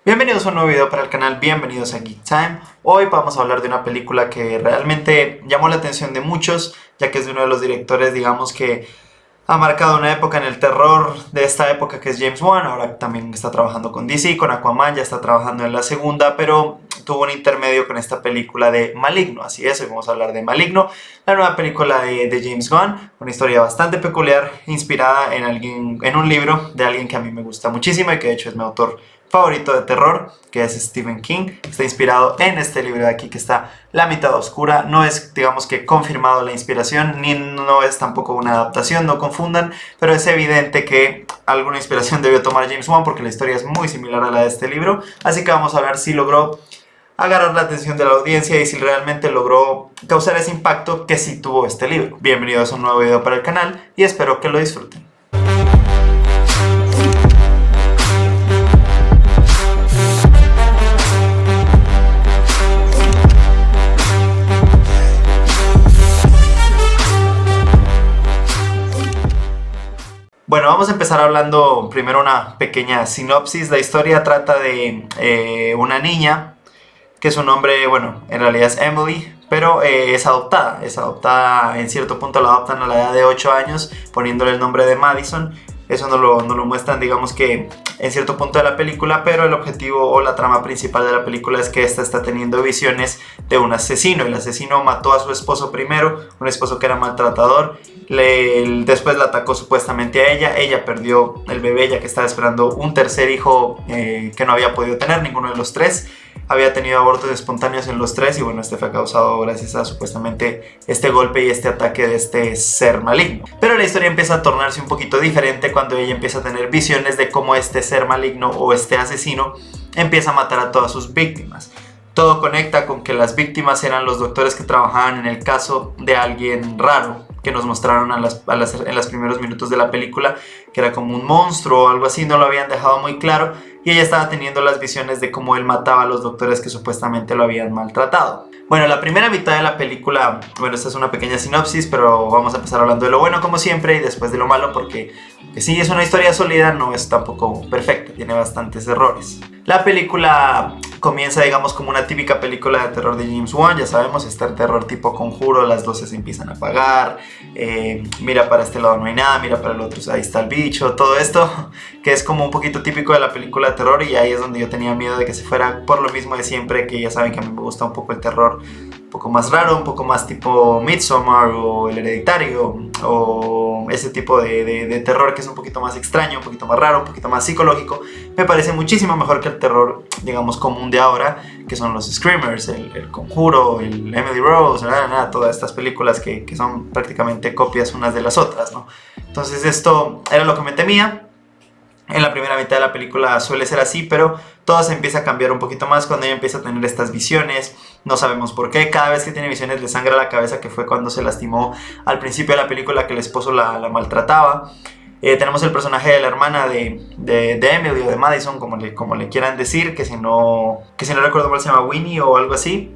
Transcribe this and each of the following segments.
Bienvenidos a un nuevo video para el canal, bienvenidos a Geek Time. Hoy vamos a hablar de una película que realmente llamó la atención de muchos, ya que es de uno de los directores, digamos que ha marcado una época en el terror de esta época, que es James Wan. Ahora también está trabajando con DC, con Aquaman, ya está trabajando en la segunda, pero tuvo un intermedio con esta película de Maligno. Así es, hoy vamos a hablar de Maligno, la nueva película de James Wan, una historia bastante peculiar, inspirada en un libro de alguien que a mí me gusta muchísimo y que de hecho es mi autor favorito de terror, que es Stephen King. Está inspirado en este libro de aquí, que está La mitad oscura. No es, digamos que, confirmado la inspiración, ni no es tampoco una adaptación, no confundan, pero es evidente que alguna inspiración debió tomar James Wan, porque la historia es muy similar a la de este libro. Así que vamos a ver si logró agarrar la atención de la audiencia y si realmente logró causar ese impacto que sí tuvo este libro. Bienvenidos a un nuevo video para el canal y espero que lo disfruten. Bueno, vamos a empezar hablando primero una pequeña sinopsis. La historia trata de una niña que su nombre, bueno, en realidad es Emily, pero es adoptada, en cierto punto la adoptan a la edad de 8 años, poniéndole el nombre de Madison. Eso no lo muestran, digamos que en cierto punto de la película, pero el objetivo o la trama principal de la película es que esta está teniendo visiones de un asesino. El asesino mató a su esposo primero, un esposo que era maltratador, después la atacó supuestamente a ella perdió el bebé, ya que estaba esperando un tercer hijo que no había podido tener ninguno de los tres. Había tenido abortos espontáneos en los tres y bueno, este fue causado gracias a supuestamente este golpe y este ataque de este ser maligno. Pero la historia empieza a tornarse un poquito diferente cuando ella empieza a tener visiones de cómo este ser maligno o este asesino empieza a matar a todas sus víctimas. Todo conecta con que las víctimas eran los doctores que trabajaban en el caso de alguien raro que nos mostraron en los primeros minutos de la película, que era como un monstruo o algo así. No lo habían dejado muy claro y ella estaba teniendo las visiones de cómo él mataba a los doctores que supuestamente lo habían maltratado. Bueno, la primera mitad de la película, bueno, esta es una pequeña sinopsis, pero vamos a empezar hablando de lo bueno como siempre y después de lo malo, porque sí es una historia sólida, no es tampoco perfecta, tiene bastantes errores. La película comienza, digamos, como una típica película de terror de James Wan. Ya sabemos, está el terror tipo Conjuro, las luces se empiezan a apagar, mira para este lado no hay nada, mira para el otro ahí está el bicho, todo esto que es como un poquito típico de la película de terror, y ahí es donde yo tenía miedo de que se fuera por lo mismo de siempre, que ya saben que a mí me gusta un poco el terror un poco más raro, un poco más tipo Midsommar o El Hereditario, o ese tipo de terror que es un poquito más extraño, un poquito más raro, un poquito más psicológico. Me parece muchísimo mejor que el terror, digamos, común de ahora, que son los Screamers, el Conjuro, el Emily Rose, todas estas películas que son prácticamente copias unas de las otras, ¿no? Entonces esto era lo que me temía. En la primera mitad de la película suele ser así, pero todo se empieza a cambiar un poquito más cuando ella empieza a tener estas visiones. No sabemos por qué. Cada vez que tiene visiones le sangra la cabeza, que fue cuando se lastimó al principio de la película, que el esposo la maltrataba. Tenemos el personaje de la hermana de Emily o de Madison, como le quieran decir, que si no recuerdo mal se llama Winnie o algo así.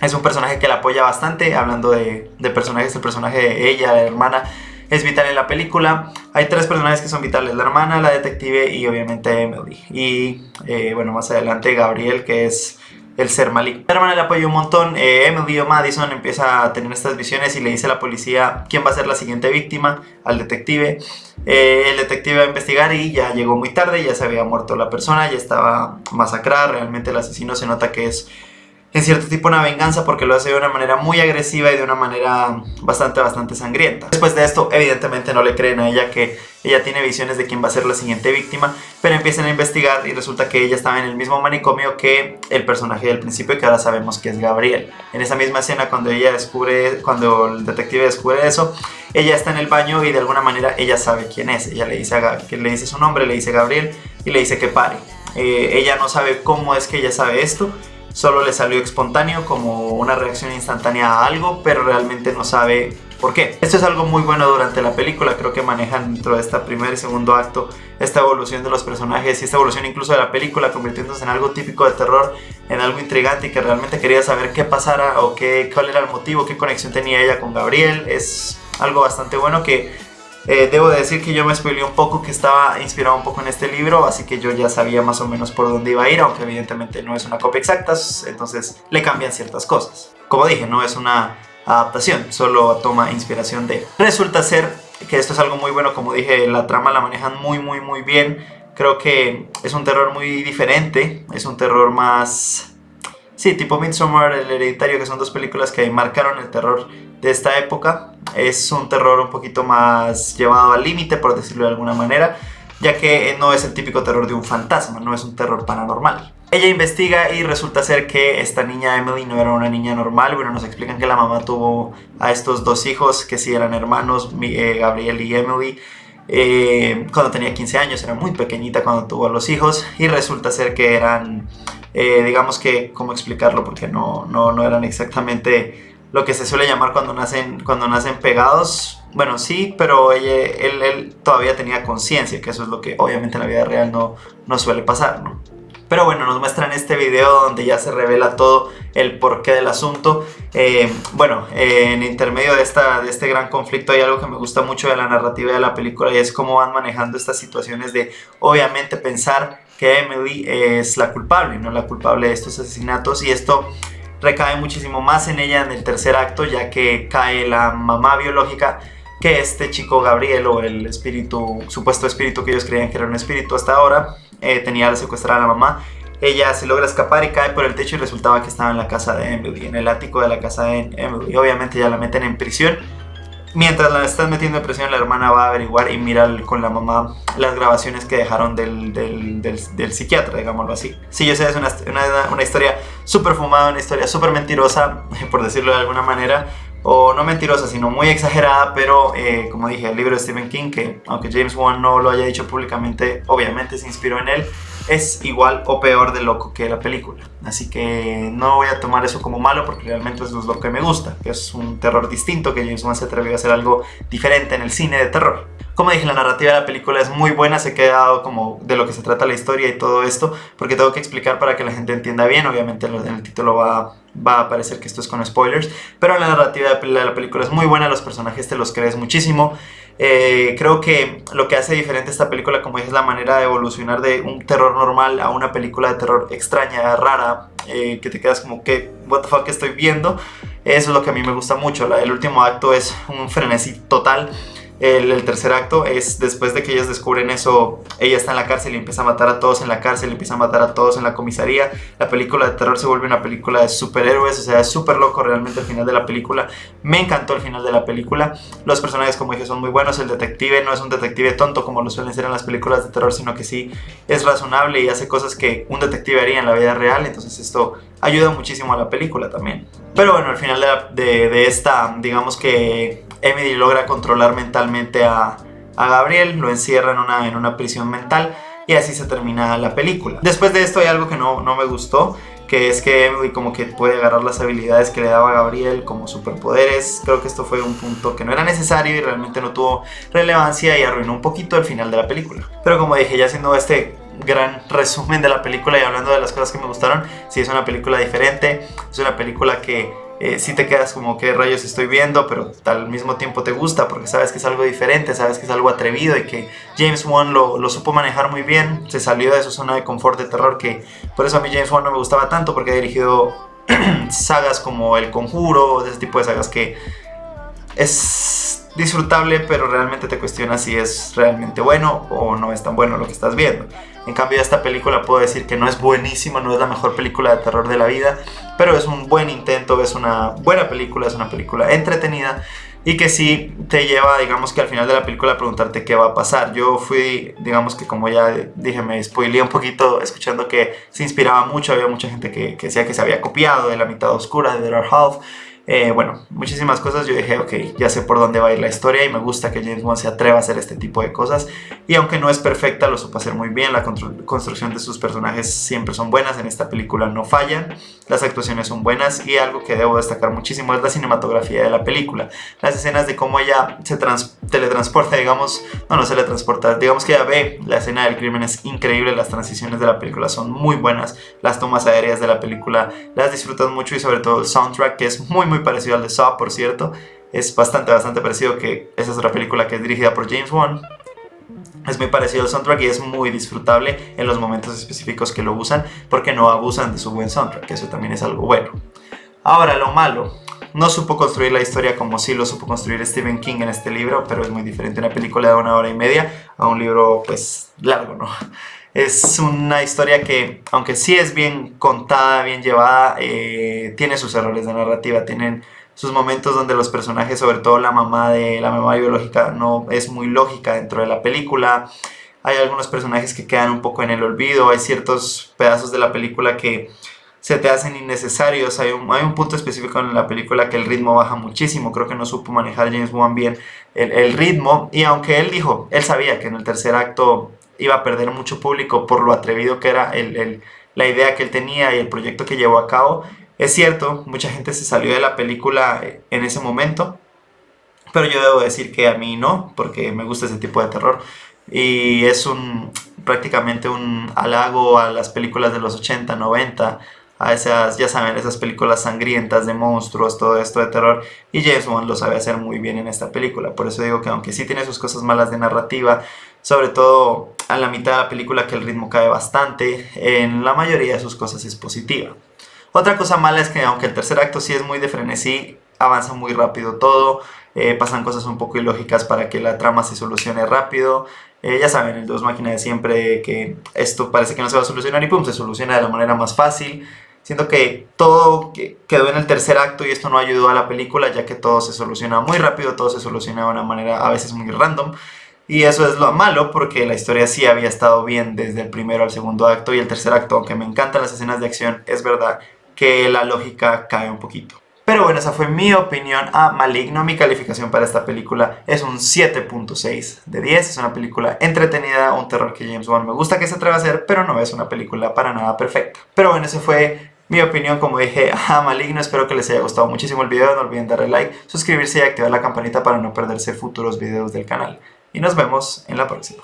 Es un personaje que la apoya bastante. Hablando de personajes, el personaje de ella, la hermana, es vital en la película. Hay tres personajes que son vitales: la hermana, la detective y obviamente Emily. Y bueno, más adelante Gabriel, que es el ser maligno. La hermana le apoya un montón. Emily o Madison empieza a tener estas visiones y le dice a la policía quién va a ser la siguiente víctima, al detective. El detective va a investigar y ya llegó muy tarde, ya se había muerto la persona, ya estaba masacrada. Realmente el asesino se nota que es en cierto tipo una venganza, porque lo hace de una manera muy agresiva y de una manera bastante sangrienta. Después de esto, evidentemente no le creen a ella, que ella tiene visiones de quién va a ser la siguiente víctima, pero empiezan a investigar y resulta que ella estaba en el mismo manicomio que el personaje del principio, que ahora sabemos que es Gabriel. En esa misma escena, cuando cuando el detective descubre eso, ella está en el baño y de alguna manera ella sabe quién es. Ella le dice su nombre, le dice Gabriel y le dice que pare. Ella no sabe cómo es que ella sabe esto. Solo le salió espontáneo, como una reacción instantánea a algo, pero realmente no sabe por qué. Esto es algo muy bueno durante la película. Creo que manejan dentro de este primer y segundo acto esta evolución de los personajes y esta evolución incluso de la película, convirtiéndose en algo típico de terror, en algo intrigante y que realmente quería saber qué pasara o cuál era el motivo, qué conexión tenía ella con Gabriel. Es algo bastante bueno que Debo de decir que yo me spoileé un poco, que estaba inspirado un poco en este libro, así que yo ya sabía más o menos por dónde iba a ir, aunque evidentemente no es una copia exacta, entonces le cambian ciertas cosas. Como dije, no es una adaptación, solo toma inspiración de. Resulta ser que esto es algo muy bueno, como dije, la trama la manejan muy bien. Creo que es un terror muy diferente, es un terror más... Sí, tipo Midsommar, El Hereditario, que son dos películas que marcaron el terror de esta época. Es un terror un poquito más llevado al límite, por decirlo de alguna manera, ya que no es el típico terror de un fantasma, no es un terror paranormal. Ella investiga y resulta ser que esta niña Emily no era una niña normal. Bueno, nos explican que la mamá tuvo a estos dos hijos que sí eran hermanos, Gabriel y Emily, cuando tenía 15 años, era muy pequeñita cuando tuvo a los hijos, y resulta ser que eran, digamos que, ¿cómo explicarlo? Porque no eran exactamente lo que se suele llamar cuando nacen pegados. Bueno, sí, pero él todavía tenía conciencia, que eso es lo que obviamente en la vida real no suele pasar, ¿no? Pero bueno, nos muestran este video donde ya se revela todo el porqué del asunto. En intermedio de este gran conflicto hay algo que me gusta mucho de la narrativa de la película, y es cómo van manejando estas situaciones de, obviamente, pensar que Emily es la culpable, no la culpable de estos asesinatos, y esto recae muchísimo más en ella en el tercer acto, ya que cae la mamá biológica, que este chico Gabriel, o el espíritu, supuesto espíritu que ellos creían que era un espíritu hasta ahora, tenía secuestrada a la mamá. Ella se logra escapar y cae por el techo, y resultaba que estaba en la casa de Emily, en el ático de la casa de Emily. Obviamente ya la meten en prisión. Mientras la están metiendo en prisión, la hermana va a averiguar y mira con la mamá las grabaciones que dejaron del psiquiatra, digámoslo así. Sí, yo sé, es una historia súper fumada, una historia súper mentirosa, por decirlo de alguna manera. O no mentirosa, sino muy exagerada, pero como dije, el libro de Stephen King, que aunque James Wan no lo haya dicho públicamente, obviamente se inspiró en él, es igual o peor de loco que la película. Así que no voy a tomar eso como malo, porque realmente eso es lo que me gusta, que es un terror distinto, que James Wan se atrevió a hacer algo diferente en el cine de terror. Como dije, la narrativa de la película es muy buena, se ha quedado como de lo que se trata la historia y todo esto, porque tengo que explicar para que la gente entienda bien. Obviamente en el título va a aparecer que esto es con spoilers, pero la narrativa de la película es muy buena, los personajes te los crees muchísimo. Creo que lo que hace diferente esta película, como dije, es la manera de evolucionar de un terror normal a una película de terror extraña, rara, que te quedas como que, what the fuck estoy viendo. Eso es lo que a mí me gusta mucho. El último acto es un frenesí total. El tercer acto es después de que ellos descubren eso, ella está en la cárcel y empieza a matar a todos en la cárcel, empieza a matar a todos en la comisaría. La película de terror se vuelve una película de superhéroes, o sea, es súper loco realmente el final de la película. Me encantó el final de la película. Los personajes, como dije, son muy buenos. El detective no es un detective tonto como lo suelen ser en las películas de terror, sino que sí es razonable y hace cosas que un detective haría en la vida real. Entonces esto ayuda muchísimo a la película también. Pero bueno, al final de esta, digamos que Emily logra controlar mentalmente a Gabriel, lo encierra en una prisión mental, y así se termina la película. Después de esto hay algo que no me gustó, que es que Emily como que puede agarrar las habilidades que le daba Gabriel como superpoderes. Creo que esto fue un punto que no era necesario y realmente no tuvo relevancia, y arruinó un poquito el final de la película. Pero como dije, ya haciendo este gran resumen de la película y hablando de las cosas que me gustaron, sí es una película diferente, es una película que sí te quedas como qué rayos estoy viendo, pero al mismo tiempo te gusta porque sabes que es algo diferente, sabes que es algo atrevido, y que James Wan lo supo manejar muy bien. Se salió de su zona de confort de terror, que por eso a mí James Wan no me gustaba tanto, porque ha dirigido sagas como El Conjuro, de ese tipo de sagas que es disfrutable, pero realmente te cuestionas si es realmente bueno o no es tan bueno lo que estás viendo. En cambio, esta película puedo decir que no es buenísima, no es la mejor película de terror de la vida, pero es un buen intento, es una buena película, es una película entretenida, y que sí te lleva, digamos que al final de la película, a preguntarte qué va a pasar. Yo fui, digamos que como ya dije, me spoileé un poquito escuchando que se inspiraba mucho, había mucha gente que decía que se había copiado de La mitad oscura, de The Dark Half. Bueno, muchísimas cosas. Yo dije, ok, ya sé por dónde va a ir la historia, y me gusta que James Wan se atreva a hacer este tipo de cosas, y aunque no es perfecta, lo supo hacer muy bien. La construcción de sus personajes siempre son buenas, en esta película no fallan, las actuaciones son buenas, y algo que debo destacar muchísimo es la cinematografía de la película. Las escenas de cómo ella se teletransporta, digamos, no se teletransporta, digamos que ella ve la escena del crimen, es increíble. Las transiciones de la película son muy buenas, las tomas aéreas de la película las disfrutas mucho, y sobre todo el soundtrack, que es muy parecido al de Saw, por cierto. es bastante parecido, que esa es otra película que es dirigida por James Wan. Es muy parecido al soundtrack y es muy disfrutable en los momentos específicos que lo usan, porque no abusan de su buen soundtrack, que eso también es algo bueno. Ahora, lo malo. No supo construir la historia como sí lo supo construir Stephen King en este libro, pero es muy diferente una película de 1 hora y media a un libro pues largo, ¿no? Es una historia que, aunque sí es bien contada, bien llevada, tiene sus errores de narrativa, tienen sus momentos donde los personajes, sobre todo la mamá biológica, no es muy lógica dentro de la película. Hay algunos personajes que quedan un poco en el olvido, hay ciertos pedazos de la película que se te hacen innecesarios. Hay un punto específico en la película que el ritmo baja muchísimo. Creo que no supo manejar James Wan bien el ritmo. Y aunque él dijo, él sabía que en el tercer acto iba a perder mucho público por lo atrevido que era la idea que él tenía y el proyecto que llevó a cabo. Es cierto, mucha gente se salió de la película en ese momento, pero yo debo decir que a mí no, porque me gusta ese tipo de terror. Y es prácticamente un halago a las películas de los 80 90, a esas, ya saben, esas películas sangrientas de monstruos, todo esto de terror. Y James Wan lo sabe hacer muy bien en esta película. Por eso digo que aunque sí tiene sus cosas malas de narrativa, sobre todo a la mitad de la película que el ritmo cae bastante, en la mayoría de sus cosas es positiva. Otra cosa mala es que aunque el tercer acto sí es muy de frenesí, avanza muy rápido todo, pasan cosas un poco ilógicas para que la trama se solucione rápido. Ya saben, el Dos Máquina de siempre, que esto parece que no se va a solucionar y pum, se soluciona de la manera más fácil. Siento que todo quedó en el tercer acto y esto no ayudó a la película, ya que todo se soluciona muy rápido, todo se soluciona de una manera a veces muy random. Y eso es lo malo, porque la historia sí había estado bien desde el primero al segundo acto, y el tercer acto, aunque me encantan las escenas de acción, es verdad que la lógica cae un poquito. Pero bueno, esa fue mi opinión a Maligno. Mi calificación para esta película es un 7.6 de 10. Es una película entretenida, un terror que James Wan me gusta que se atreva a hacer, pero no es una película para nada perfecta. Pero bueno, esa fue mi opinión, como dije, a Maligno. Espero que les haya gustado muchísimo el video. No olviden darle like, suscribirse y activar la campanita para no perderse futuros videos del canal. Y nos vemos en la próxima.